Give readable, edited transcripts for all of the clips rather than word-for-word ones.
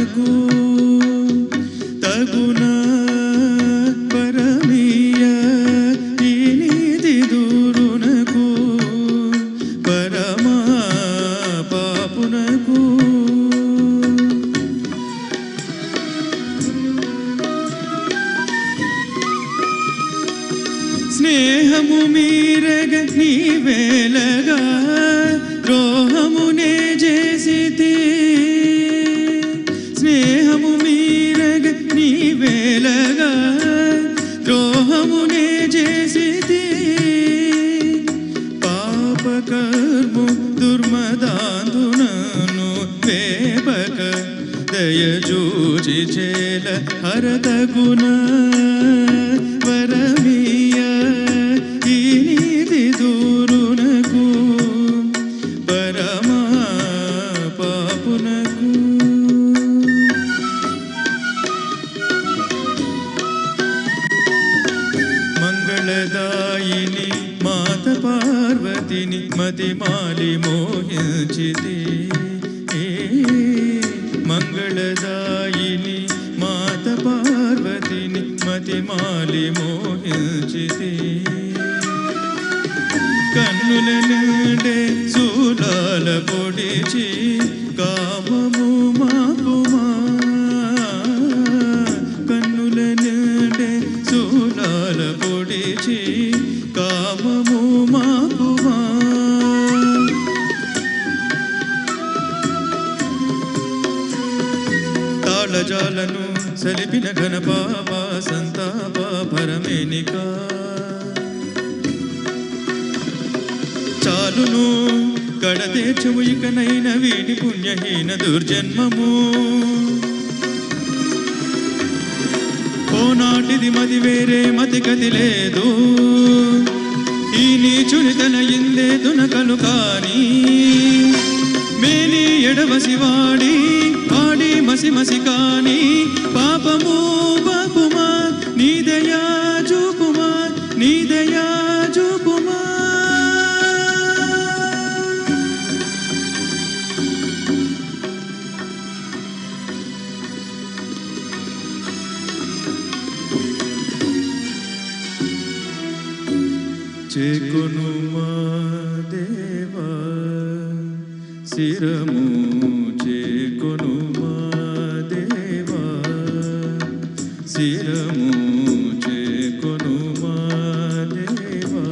దూరునకు తగున పరమీయ ఈ నీతి దూరునకు పరమా పాపునకు స్నేహము మీరగ నీవేలగా ద్రోహమునే చేసితి స్నేహము మీరగ నీవేలగా ద్రోహమునే చేసితి పాపకర్ము దుర్మదాంధునను వేపక దయజూచి చేల హరతగుణ వరమీయ ఈ నీతి దూరునకు పరమా పాపునకు మంగళదాయిని మాత పార్వతిని మతిమాలి మోహించితి మంగళదాయిని మాత పార్వతిని మతిమాలి మోహించితి కన్నుల నిండే శూలాల పొడిచి కామము మాపుమా కన్నుల నిండే శూలాల పొడిచి కామము మాపుమా తాళజాలను సలిపిన ఘనపాప సంతాప పరమేనికా చాలును కడతేర్చవు ఇకనైన వీటి పుణ్యహీన దుర్జన్మము ఓనాటిది మది వేరే మతి గతి లేదు ఈ నీచుని తన ఇందే దునకలు కాని మేని ఎడవసి వాడి వాడి మసి మసి కాని పాపము పాపుమా నీ దయా చూపుమా నీ దయా చూపుమా చేకొనుమా దేవా శిరము చేకొనుమా దేవా శిరము చేకొనుమా దేవా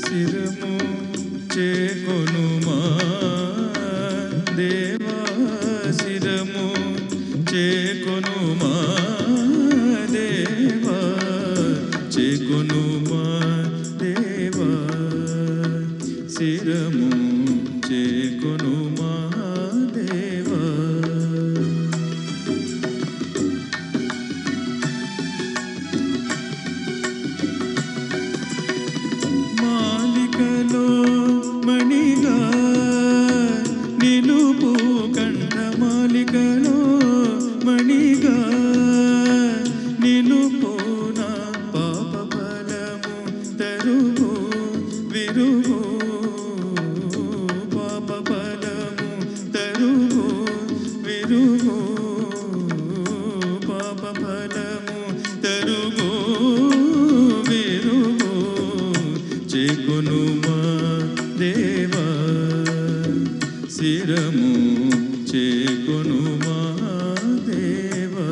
శిరము చేకొనుమా దేవా శిరము చేకొనుమా దేవా చేకొనుమా దేవా శిరము చేకొనుమా దేవా మాలికలో మణిగా నిలుపు కంఠ మాలికలో మణిగా నిలుపు విరుగు పాప ఫలము తరుగు విరుగు పాప ఫలము తరుగు విరుగు చేకొనుమా దేవా శిరము చేకొనుమా దేవా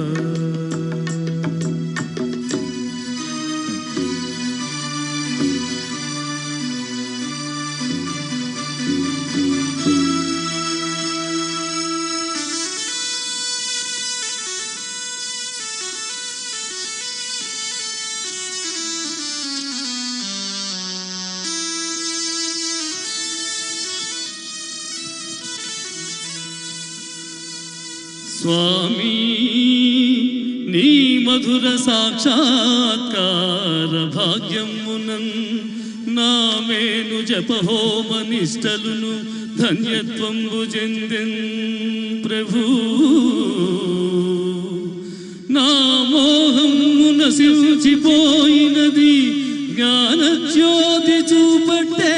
స్వామి నీ మధుర సాక్షాత్కార భాగ్యమునన్ నామేను జపహోమ నిష్టలును ధన్యత్వంబు చెందెన్ ప్రభు నా మోహము నశించిపోయినది జ్ఞానజ్యోతి చూపట్టే